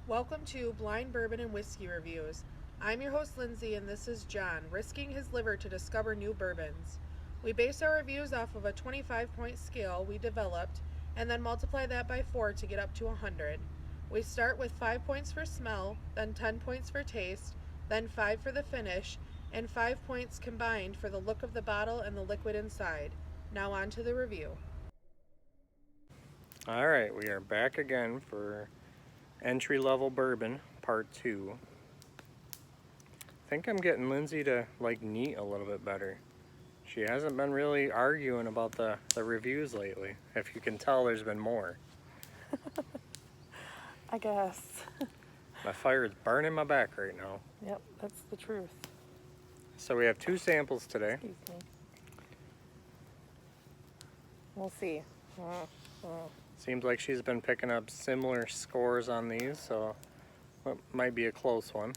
Welcome to Blind Bourbon and Whiskey Reviews. I'm your host Lindsay and this is John, risking his liver to discover new bourbons. We base our reviews off of a 25-point scale we developed and then multiply that by 4 to get up to 100. We start with 5 points for smell, then 10 points for taste, then 5 for the finish, and 5 points combined for the look of the bottle and the liquid inside. Now on to the review. All right, we are back again for Entry Level Bourbon Part 2. I think I'm getting Lindsay to like neat a little bit better. She hasn't been really arguing about the reviews lately. If you can tell, there's been more. I guess. My fire is burning my back right now. Yep, that's the truth. So we have 2 samples today. Excuse me. We'll see. Seems like she's been picking up similar scores on these, so it might be a close one.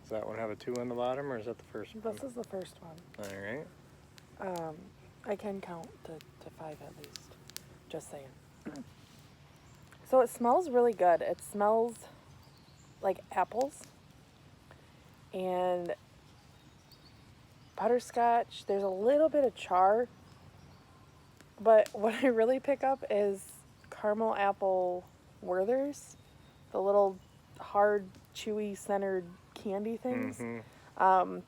Does that one have a 2 on the bottom, or is that the first one? This is the first one. All right. I can count to 5 at least. Just saying. So it smells really good. It smells like apples and butterscotch. There's a little bit of char, but what I really pick up is caramel apple Werthers, the little hard, chewy, centered candy things. Mm-hmm.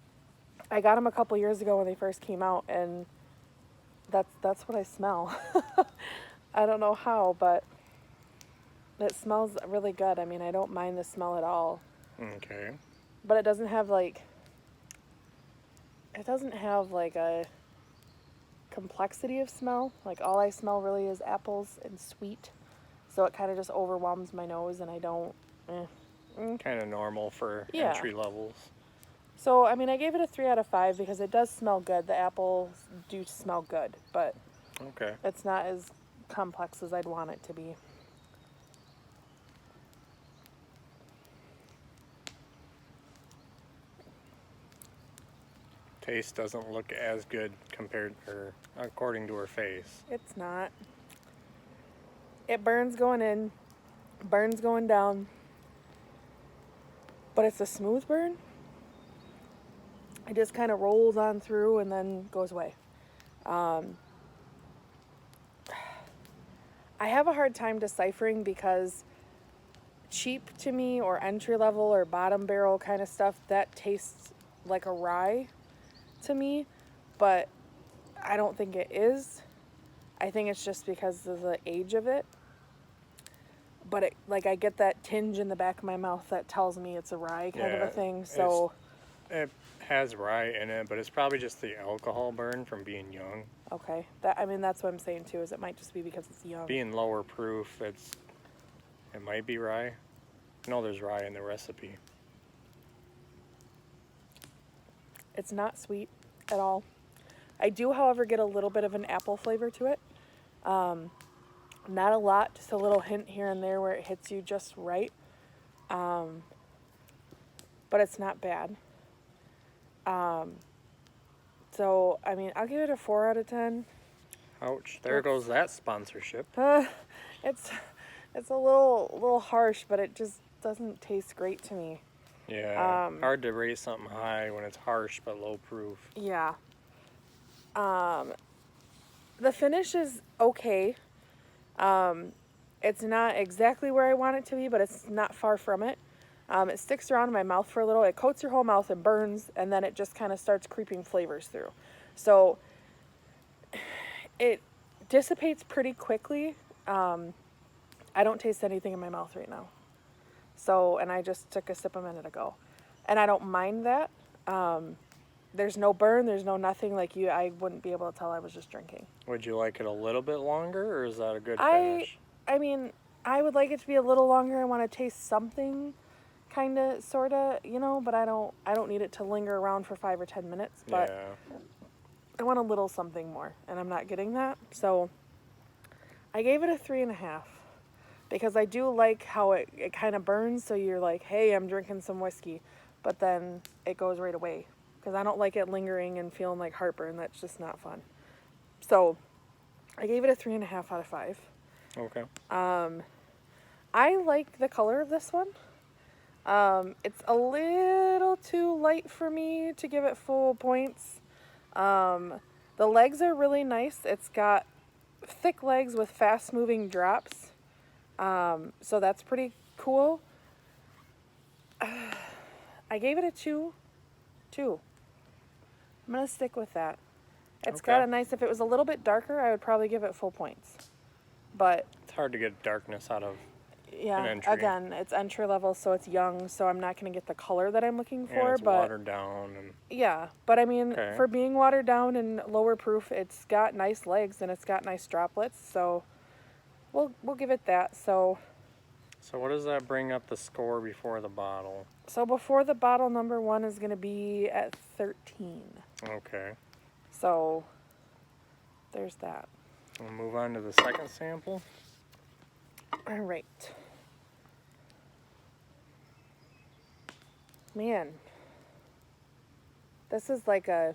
I got them a couple years ago when they first came out, and that's what I smell. I don't know how, but it smells really good. I mean, I don't mind the smell at all. Okay. But it doesn't have like a complexity of smell. Like all I smell really is apples and sweet. So it kind of just overwhelms my nose, and I don't Kind of normal for Yeah. entry levels. So, I mean, I gave it a 3 out of 5 because it does smell good. The apples do smell good, but Okay. it's not as complex as I'd want it to be. Taste doesn't look as good compared, or according to her face. It's not. It burns going in, burns going down, but it's a smooth burn. It just kind of rolls on through and then goes away. I have a hard time deciphering because cheap to me, or entry level or bottom barrel kind of stuff, that tastes like a rye to me, but I don't think it is. I think it's just because of the age of it. But it, like, I get that tinge in the back of my mouth that tells me it's a rye kind of a thing. So It has rye in it, but it's probably just the alcohol burn from being young. okay, that's what I'm saying too. Is it might just be because it's young. Being lower proof, it might be rye. No, there's rye in the recipe. It's not sweet at all. I do, however, get a little bit of an apple flavor to it. Not a lot, just a little hint here and there where it hits you just right. But it's not bad. So, I mean, I'll give it a 4 out of 10. Ouch, there goes that sponsorship. It's a little harsh, but it just doesn't taste great to me. Yeah, hard to rate something high when it's harsh but low proof. Yeah. The finish is okay. It's not exactly where I want it to be, but it's not far from it. It sticks around in my mouth for a little. It coats your whole mouth and burns, and then it just kind of starts creeping flavors through. So it dissipates pretty quickly. I don't taste anything in my mouth right now. So, and I just took a sip a minute ago. And I don't mind that. There's no burn, there's no nothing. Like I wouldn't be able to tell I was just drinking. Would you like it a little bit longer, or is that a good finish? I mean, I would like it to be a little longer. I want to taste something, kind of, sort of, but I don't need it to linger around for 5 or 10 minutes. But Yeah. I want a little something more, and I'm not getting that. So I gave it a 3.5 because I do like how it kind of burns. So you're like, hey, I'm drinking some whiskey, but then it goes right away because I don't like it lingering and feeling like heartburn. That's just not fun. So I gave it a 3.5 out of 5. Okay. I like the color of this one. It's a little too light for me to give it full points. The legs are really nice. It's got thick legs with fast moving drops. So that's pretty cool. I gave it a 2. 2. I'm going to stick with that. It's got Okay. a nice, if it was a little bit darker, I would probably give it full points. But It's hard to get darkness out of yeah, an entry. again, it's entry level, so it's young, so I'm not going to get the color that I'm looking And for. it's But watered down. And yeah, but I mean, Okay. for being watered down and lower proof, it's got nice legs and it's got nice droplets, so we'll give it that. So what does that bring up the score before the bottle? before the bottle, number 1 is going to be at 13. Okay. So there's that. We'll move on to the second sample. All right. Man, this is like a...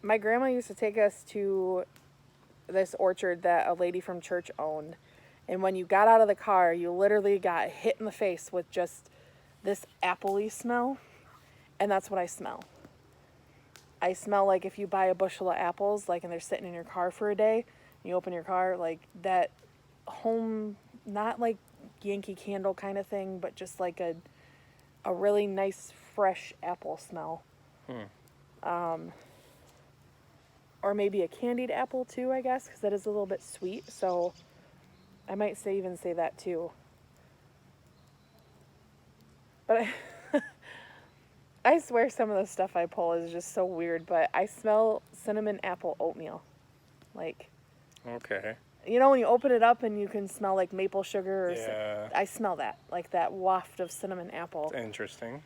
My grandma used to take us to this orchard that a lady from church owned. And when you got out of the car, you literally got hit in the face with just this appley smell. And that's what I smell. I smell like if you buy a bushel of apples, like, and they're sitting in your car for a day, and you open your car, like that home, not like Yankee Candle kind of thing, but just like a really nice fresh apple smell. Or maybe a candied apple too, I guess, because that is a little bit sweet. So I might even say that too. But I swear some of the stuff I pull is just so weird, but I smell cinnamon apple oatmeal. Like, Okay. you know when you open it up and you can smell like maple sugar? Yeah. I smell that, like that waft of cinnamon apple. It's interesting.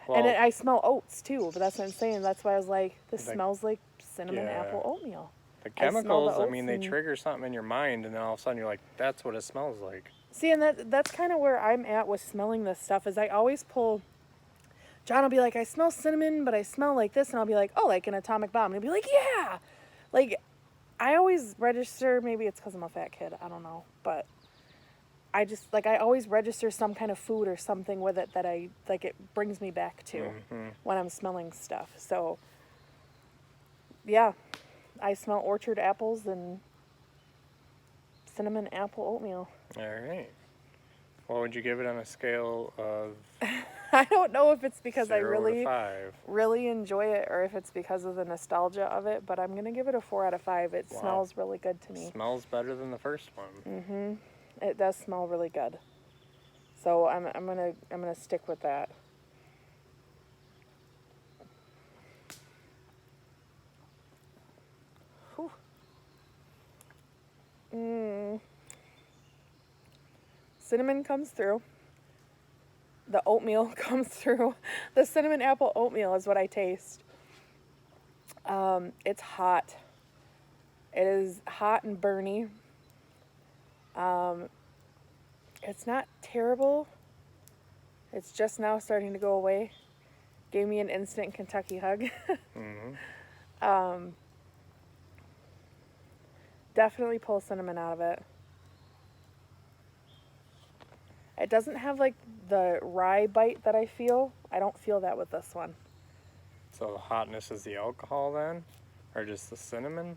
And I smell oats too, but that's what I'm saying. That's why I was like, this Like- smells like cinnamon Yeah. apple oatmeal. The I smell the chemicals, I oats mean, they and- trigger something in your mind, and then all of a sudden you're like, that's what it smells like. See, and that's kind of where I'm at with smelling this stuff, is I always pull... John will be like, I smell cinnamon, but I smell like this, and I'll be like, oh, like an atomic bomb. And he'll be like, yeah! Like, I always register, maybe it's because I'm a fat kid, I don't know, but I just, like, I always register some kind of food or something with it that it brings me back to when I'm smelling stuff. So, yeah, I smell orchard apples and cinnamon apple oatmeal. All right. What would you give it on a scale of I don't know if it's because I 0 to 5? really enjoy it or if it's because of the nostalgia of it, but I'm going to give it a 4 out of 5. It Wow. smells really good to me. Smells better than the first one. It does smell really good. So I'm gonna stick with that. Whew. Cinnamon comes through. The oatmeal comes through. The cinnamon apple oatmeal is what I taste. It's hot. It is hot and burny. It's not terrible. It's just now starting to go away. Gave me an instant Kentucky hug. Definitely pull cinnamon out of it. It doesn't have like the rye bite that I feel. I don't feel that with this one. So the hotness is the alcohol then? Or just the cinnamon?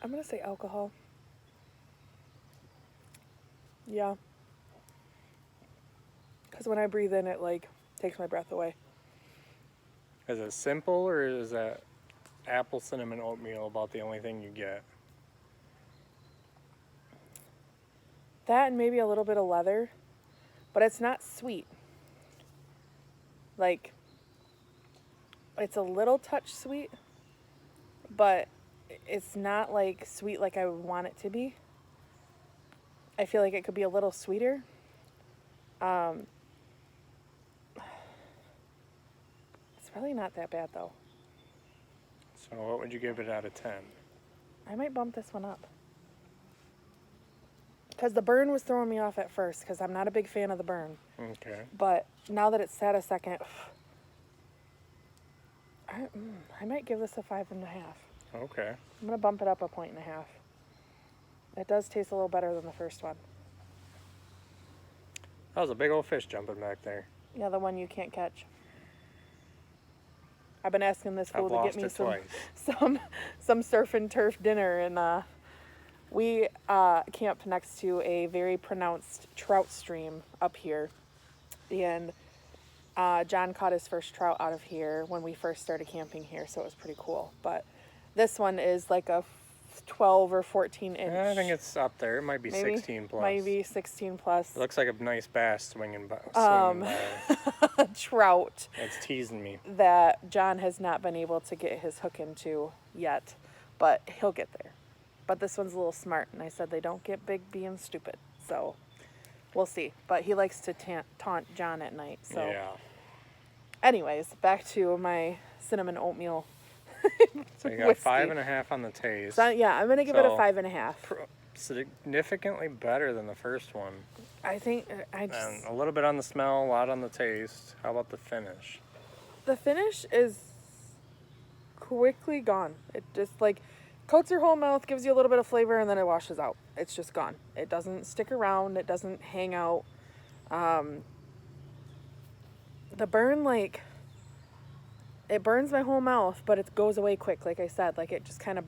I'm gonna say alcohol. Yeah. Because when I breathe in, it like takes my breath away. Is it simple, or is that apple cinnamon oatmeal about the only thing you get? That and maybe a little bit of leather, but it's not sweet. Like, it's a little touch sweet, but it's not like sweet like I would want it to be. I feel like it could be a little sweeter. It's really not that bad though. So what would you give it out of 10? I might bump this one up. Because the burn was throwing me off at first, because I'm not a big fan of the burn. Okay. But now that it's sat a second, I might give this a 5.5. Okay. I'm going to bump it up 1.5 points. It does taste a little better than the first one. That was a big old fish jumping back there. Yeah, the one you can't catch. I've been asking this fool I've to get lost me it twice. some surf and turf dinner, and we camp next to a very pronounced trout stream up here, and John caught his first trout out of here when we first started camping here, so it was pretty cool. But this one is like a 12 or 14 inch. I think it's up there. It might be maybe 16 plus. Maybe 16 plus. It looks like a nice bass swinging by. Trout It's teasing me. that John has not been able to get his hook into yet, but he'll get there. But this one's a little smart, and I said they don't get big being stupid, so we'll see. But he likes to taunt John at night, so. Yeah. Anyways, back to my cinnamon oatmeal. So you got whiskey. 5.5 on the taste. So, yeah, I'm gonna give it a So, 5.5. Significantly better than the first one. I think I just And a little bit on the smell, a lot on the taste. How about the finish? the finish is quickly gone. It just like coats your whole mouth, gives you a little bit of flavor, and then it washes out. It's just gone. It doesn't stick around. It doesn't hang out. The burn, like, it burns my whole mouth, but it goes away quick. Like I said, like it just kind of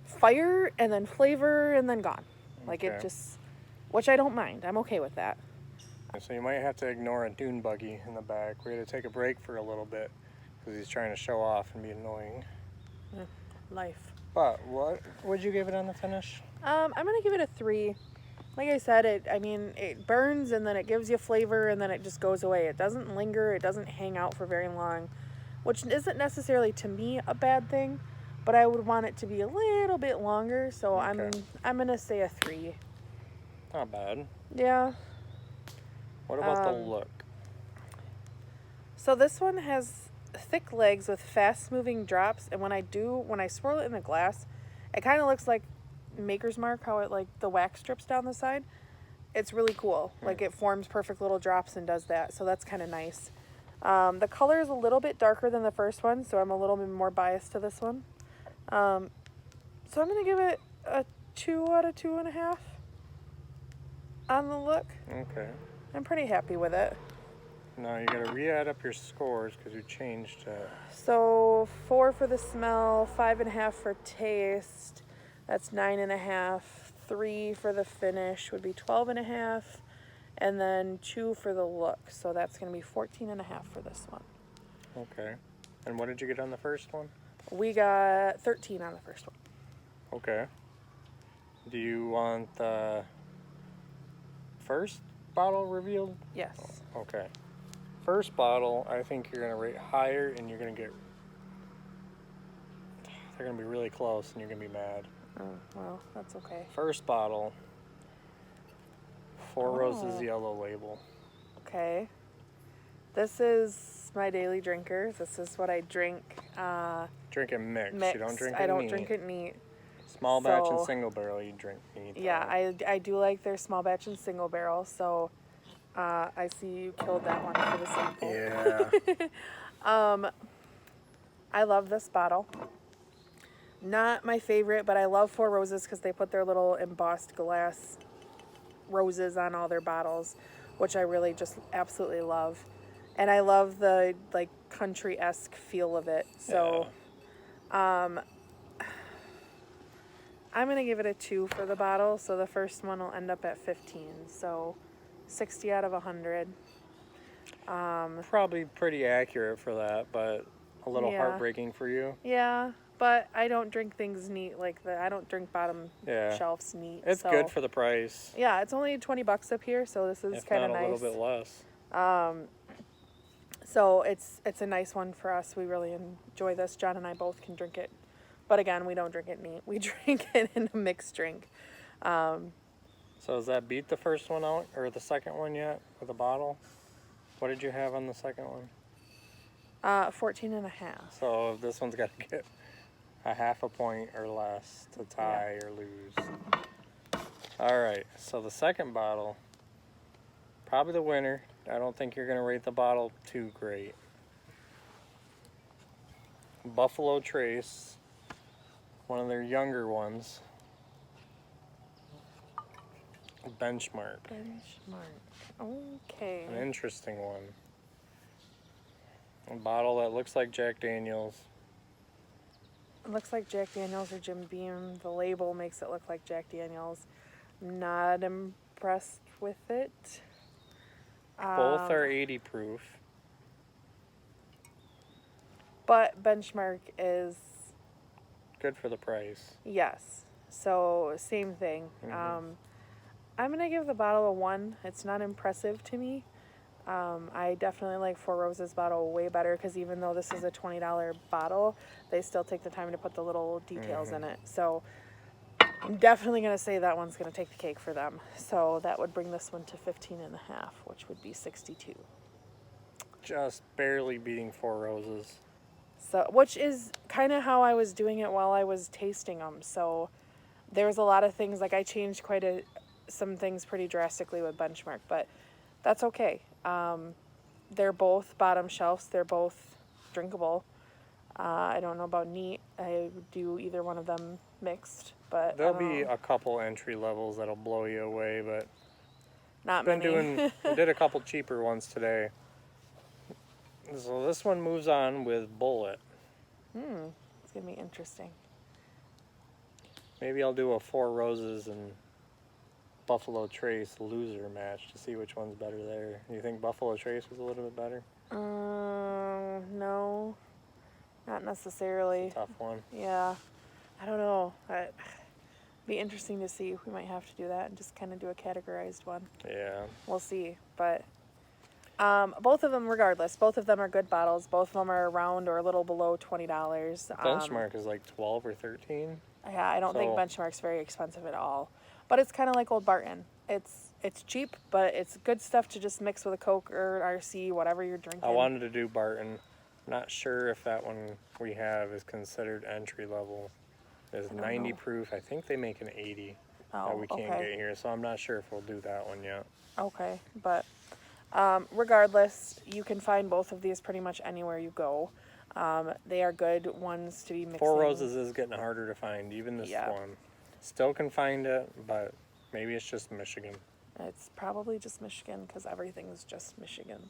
fire and then flavor and then gone. Like it Okay. just, which I don't mind. I'm okay with that. So you might have to ignore a dune buggy in the back. We're going to take a break for a little bit because he's trying to show off and be annoying. Life. But what would you give it on the finish? I'm gonna give it a 3. Like I said, it burns and then it gives you flavor and then it just goes away. It doesn't linger. It doesn't hang out for very long, which isn't necessarily to me a bad thing, but I would want it to be a little bit longer. So Okay. I'm gonna say a 3. Not bad. Yeah. What about the look? So this one has thick legs with fast moving drops, and when I swirl it in the glass, it kind of looks like Maker's Mark, how it like the wax drips down the side. It's really cool. Like it forms perfect little drops and does that, so that's kind of nice. The color is a little bit darker than the first one, so I'm a little bit more biased to this one. So I'm gonna give it a 2 out of 2.5 on the look. Okay. I'm pretty happy with it. Now you got to re-add up your scores because you changed it. So 4 for the smell, 5.5 for taste. That's 9.5. 3 for the finish would be 12.5, and then 2 for the look. So that's going to be 14.5 for this one. Okay. And what did you get on the first one? We got 13 on the first one. Okay. Do you want the first bottle revealed? Yes. Okay. First bottle, I think you're going to rate higher and you're going to get... They're going to be really close and you're going to be mad. Oh, well, that's okay. First bottle, Four Roses Oh. yellow label. Okay. This is my daily drinker. This is what I drink. Drink it mixed. Mixed. You don't drink it I don't neat. drink it neat. Small batch and So- single barrel you drink neat. Yeah, I do like their small batch and single barrel, so I see you killed that one for the sample. Yeah. I love this bottle. Not my favorite, but I love Four Roses because they put their little embossed glass roses on all their bottles, which I really just absolutely love. And I love the like country-esque feel of it. So I'm going to give it a 2 for the bottle. So the first one will end up at 15. So 60 out of 100. Probably pretty accurate for that, but a little Yeah. heartbreaking for you. Yeah, but I don't drink things neat like that. I don't drink bottom Yeah. shelves neat. It's so. good for the price. Yeah, it's only $20 up here, so this is If kind not of a nice. little bit less. So it's a nice one for us. We really enjoy this. John and I both can drink it, but again, we don't drink it neat. We drink it in a mixed drink. So does that beat the first one out or the second one yet with a bottle? What did you have on the second one? 14.5. So this one's got to get a half a point or less to tie or lose. All right, so the second bottle, probably the winner. I don't think you're going to rate the bottle too great. Buffalo Trace one of their younger ones. Benchmark. Okay. An interesting one. A bottle that looks like Jack Daniels. It looks like Jack Daniels or Jim Beam. The label makes it look like Jack Daniels. Not impressed with it. Both are 80 proof. But Benchmark is, Good for the price. yes. So same thing. I'm going to give the bottle a 1. It's not impressive to me. I definitely like Four Roses bottle way better because even though this is a $20 bottle, they still take the time to put the little details in it. So I'm definitely going to say that one's going to take the cake for them. So that would bring this one to 15.5, which would be 62. Just barely beating Four Roses. So, which is kind of how I was doing it while I was tasting them. So there was a lot of things, like I changed some things pretty drastically with Benchmark, but that's okay. They're both bottom shelves. They're both drinkable. I don't know about neat. I would do either one of them mixed, but There'll be a couple entry levels that'll blow you away, but not we many. did a couple cheaper ones today. So this one moves on with Bullet. It's gonna be interesting. Maybe I'll do a Four Roses and Buffalo Trace loser match to see which one's better there. You think Buffalo Trace was a little bit better? No, not necessarily. Tough one. Yeah, I don't know. It'd be interesting to see. We might have to do that and just kind of do a categorized one. Yeah. We'll see. But both of them, regardless, both of them are good bottles. Both of them are around or a little below $20. Benchmark is like 12 or 13. Yeah, I don't think Benchmark's very expensive at all. But it's kind of like Old Barton. It's cheap, but it's good stuff to just mix with a Coke or RC, whatever you're drinking. I wanted to do Barton. Not sure if that one we have is considered entry level. It's 90 proof. I think they make an 80 that we can't get here, so I'm not sure if we'll do that one yet. Okay, but regardless, you can find both of these pretty much anywhere you go. They are good ones to be mixing. Four Roses is getting harder to find, even this one. Still can find it, but maybe it's just Michigan. It's probably just Michigan because everything's just Michigan.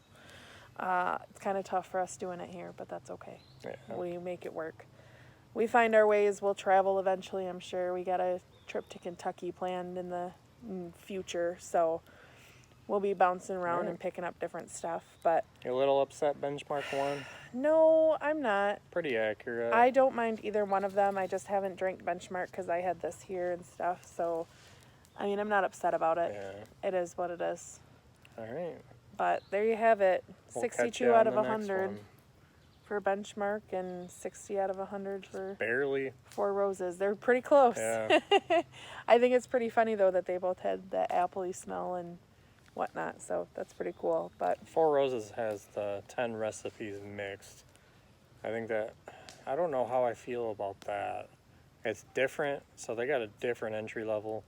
It's kind of tough for us doing it here, but that's okay. Yeah. We make it work. We find our ways. We'll travel eventually, I'm sure. We got a trip to Kentucky planned in the future, so we'll be bouncing around and picking up different stuff. But You a little upset Benchmark one? no, I'm not. Pretty accurate. I don't mind either one of them. I just haven't drank Benchmark because I had this here and stuff. So, I mean, I'm not upset about it. Yeah. It is what it is. All right. But there you have it. We'll 62 out of 100 for Benchmark and 60 out of 100 for Barely. Four Roses. They're pretty close. Yeah. I think it's pretty funny, though, that they both had the appley smell and whatnot. So that's pretty cool. But Four Roses has the 10 recipes mixed. I think that, I don't know how I feel about that. It's different, so they got a different entry level,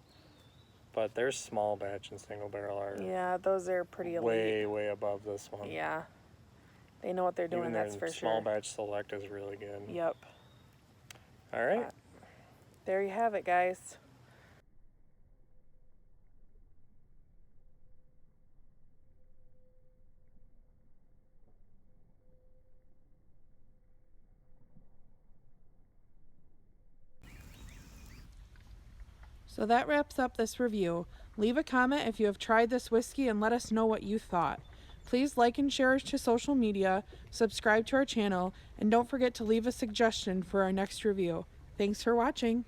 but their small batch and single barrel are yeah, those are pretty elite. way above this one. Yeah. They know what they're doing, Even that's their for small sure. batch select is really good. Yep. All right. There you have it, guys. So that wraps up this review. Leave a comment if you have tried this whiskey and let us know what you thought. Please like and share us to social media, subscribe to our channel, and don't forget to leave a suggestion for our next review. Thanks for watching.